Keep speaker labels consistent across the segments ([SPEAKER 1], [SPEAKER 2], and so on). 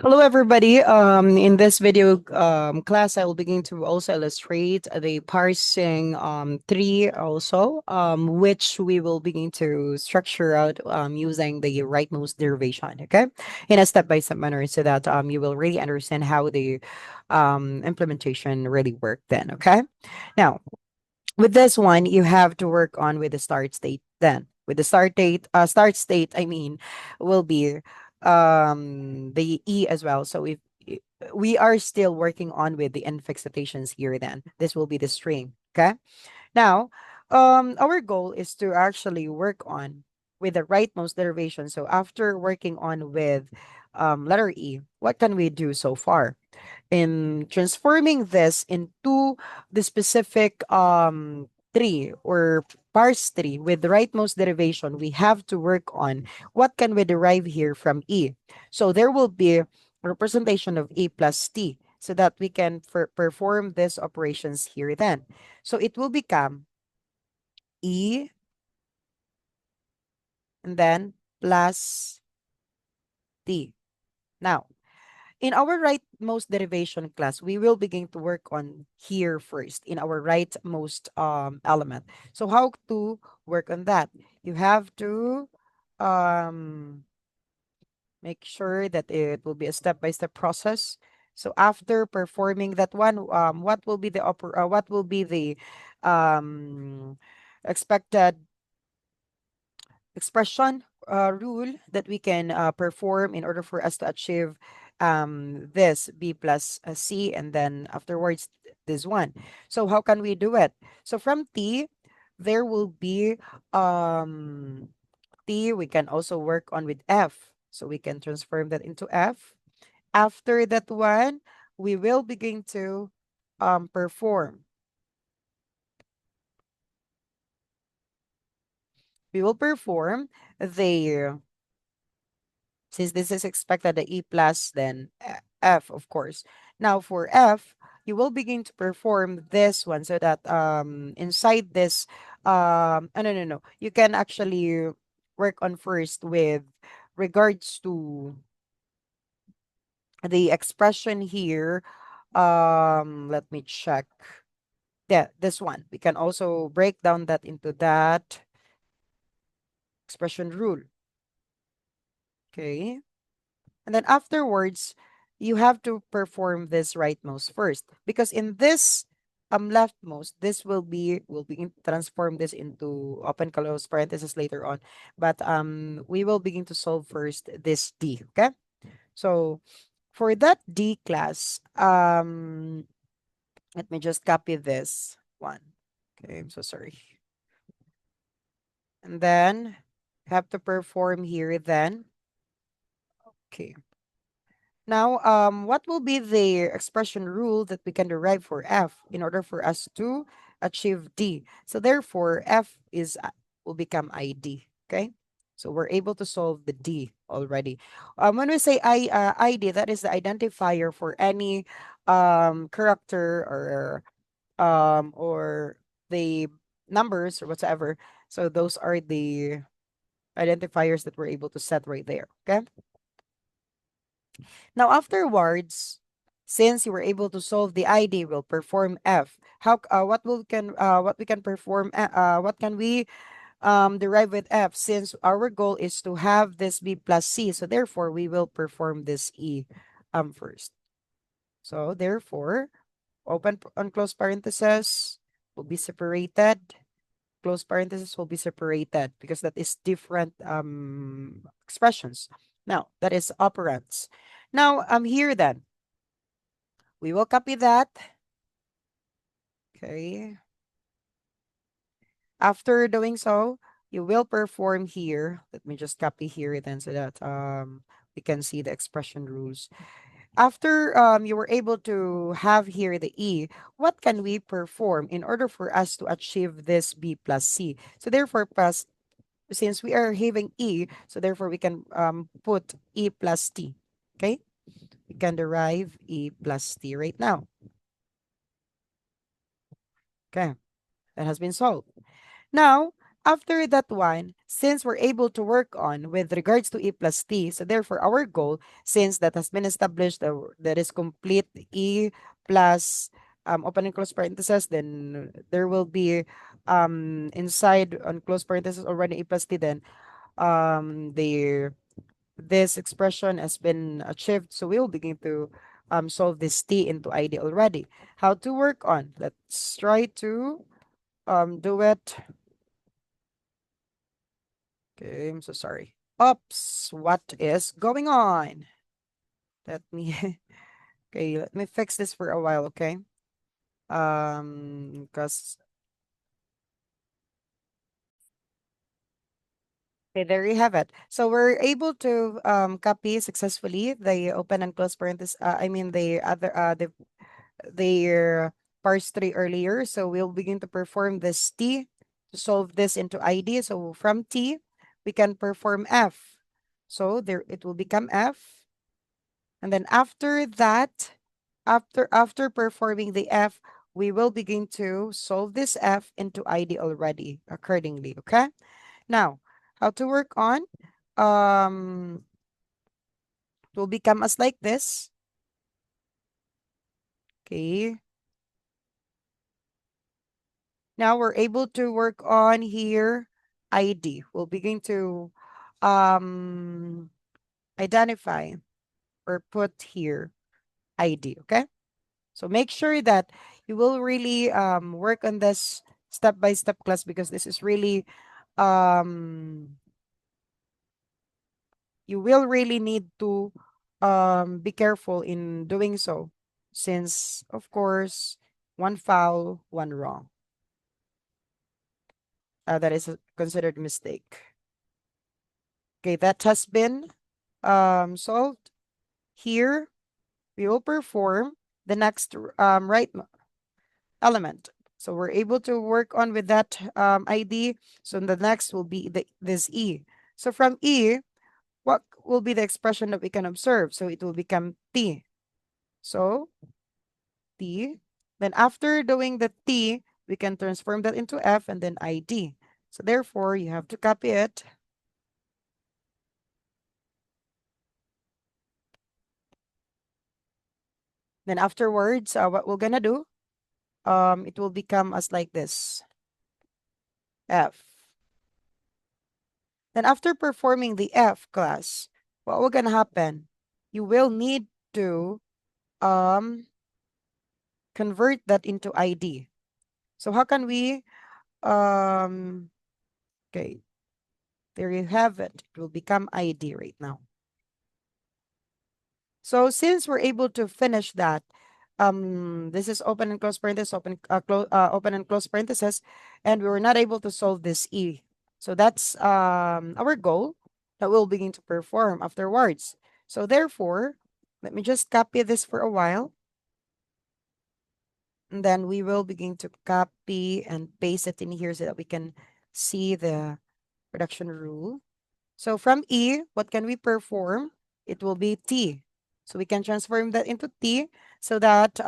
[SPEAKER 1] Hello, everybody. In this video class, I will begin to also illustrate the parsing tree also, which we will begin to structure out using the rightmost derivation, okay, in a step-by-step manner so that you will really understand how the implementation really work then, okay? Now, with this one, you have to work on with the start state then. With the start state, I mean, will be the E as well. So if we are still working on with the infix notations here, then this will be the string. Okay. Now, our goal is to actually work on with the rightmost derivation. So after working on with letter E, what can we do so far? In transforming this into the specific tree or parse tree with the rightmost derivation, we have to work on what can we derive here from E. So there will be a representation of E plus T so that we can perform these operations here then. So it will become E and then plus T. Now, in our rightmost derivation class, we will begin to work on here first in our rightmost element. So how to work on that? You have to um, make sure that it will be a step-by-step process. So after performing that one, what will be the um, expected expression rule that we can perform in order for us to achieve this B plus C and then afterwards this one. So how can we do it? So from T, there will be um, T, we can also work on with F. So we can transform that into F. After that one, we will begin to perform. We will perform the since this is expected the E plus, then F, of course. Now for F, you will begin to perform this one so that inside this no no no you can actually work on first with regards to the expression here. Let me check. Yeah, this one. We can also break down that into that expression rule. Okay. And then afterwards, you have to perform this rightmost first. Because in this leftmost, this will be transform this into open close parenthesis later on. But we will begin to solve first this D. Okay. So for that D class, let me just copy this one. Okay, I'm so sorry. And then have to perform here then. Okay. Now, what will be the expression rule that we can derive for f in order for us to achieve d? So therefore, f is will become id. Okay, so we're able to solve the d already. When we say id, that is the identifier for any character or the numbers or whatever. So those are the identifiers that we're able to set right there. Okay. Now afterwards, since you were able to solve the ID, will perform F. What we can perform what can we derive with F, since our goal is to have this B plus C, so therefore we will perform this E first. So therefore, and close parenthesis will be separated. Close parenthesis will be separated because that is different expressions. Now that is operands. Now here then we will copy that. Okay. After doing so, you will perform here. Let me just copy here then so that we can see the expression rules. After you were able to have here the E, what can we perform in order for us to achieve this B plus C? So therefore, plus since we are having E, so therefore we can put E plus T. Okay? We can derive E plus T right now. Okay. That has been solved. Now, after that one, since we're able to work on with regards to E plus T, so therefore our goal, since that has been established, that is complete E plus open and close parentheses, then there will be inside on close parentheses already E plus T, then the this expression has been achieved. So we'll begin to solve this T into ID already. How to work on? Let's try to do it. Okay, I'm so sorry. Oops, what is going on? Let me okay, let me fix this for a while, okay? Because okay, there you have it. So we're able to copy successfully the open and close parenthesis. I mean the other the parse tree earlier. So we'll begin to perform this T to solve this into ID. So from T, we can perform F. So there it will become F. And then after that, after performing the F, we will begin to solve this F into ID already accordingly. Okay. Now, how to work on? It will become as like this. Okay. Now we're able to work on here ID. We'll begin to um identify or put here ID. Okay. So make sure that you will really work on this step by step class, because this is really um you will really need to be careful in doing so, since of course one foul, one wrong. That is considered mistake. Okay, that has been solved. Here we will perform the next element. So we're able to work on with that ID. So the next will be this E. So from E, what will be the expression that we can observe? So it will become T. So T. Then after doing the T, we can transform that into F and then ID. So therefore, you have to copy it. Then afterwards, what we're gonna do, it will become as like this, F. Then after performing the F class, what will gonna happen? You will need to um convert that into ID. So how can we okay, there you have it. It will become ID right now. So since we're able to finish that, this is open and close parenthesis, open and close parenthesis, and we were not able to solve this E. So that's our goal that we'll begin to perform afterwards. So therefore, let me just copy this for a while, and then we will begin to copy and paste it in here so that we can see the production rule. So from E, what can we perform? It will be T. So we can transform that into T so that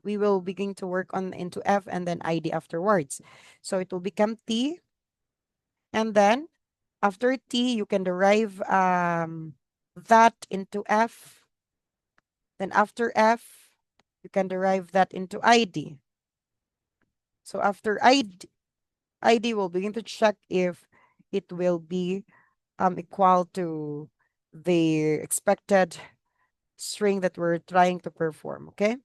[SPEAKER 1] we will begin to work on into F and then ID afterwards. So it will become T. And then after T, you can derive that into F. Then after F, you can derive that into ID. So after ID will begin to check if it will be equal to the expected string that we're trying to perform, okay?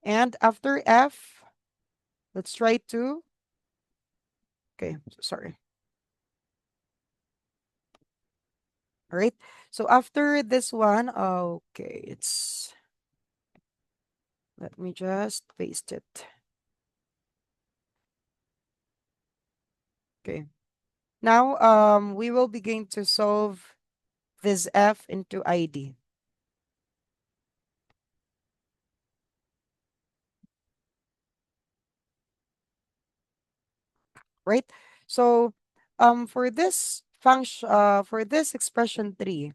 [SPEAKER 1] And after F, let's try to, okay, sorry. All right. So after this one, okay, let me just paste it. Okay. Now, we will begin to solve this F into ID, right? So, for this function, for this expression 3,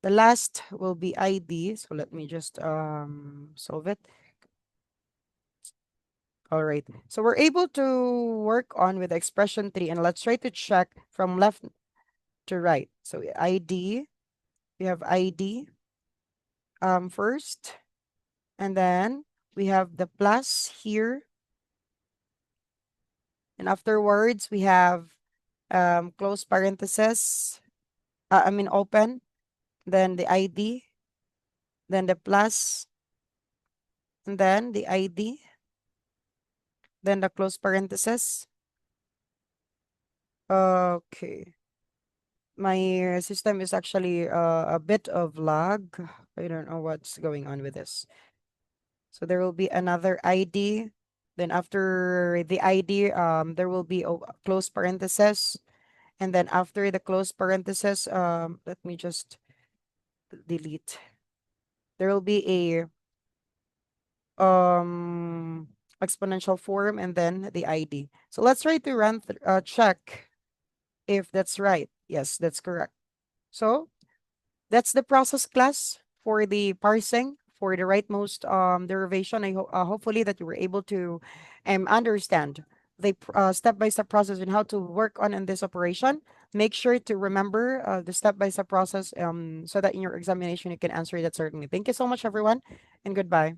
[SPEAKER 1] the last will be ID. So let me just solve it. All right. So we're able to work on with expression tree, and let's try to check from left to right. So ID, we have ID first, and then we have the plus here, and afterwards we have close parenthesis, I mean open, then the ID, then the plus, and then the ID, then the close parenthesis. Okay. My system is actually a bit of lag. I don't know what's going on with this. So there will be another ID. Then after the ID, there will be a close parenthesis. And then after the close parenthesis, let me just delete. There will be a um exponential form and then the ID. So let's try to check if that's right. Yes, that's correct. So that's the process class for the parsing for the rightmost derivation. Hopefully that you were able to understand the step-by-step process and how to work on in this operation. Make sure to remember the step-by-step process so that in your examination you can answer that certainly. Thank you so much, everyone, and goodbye.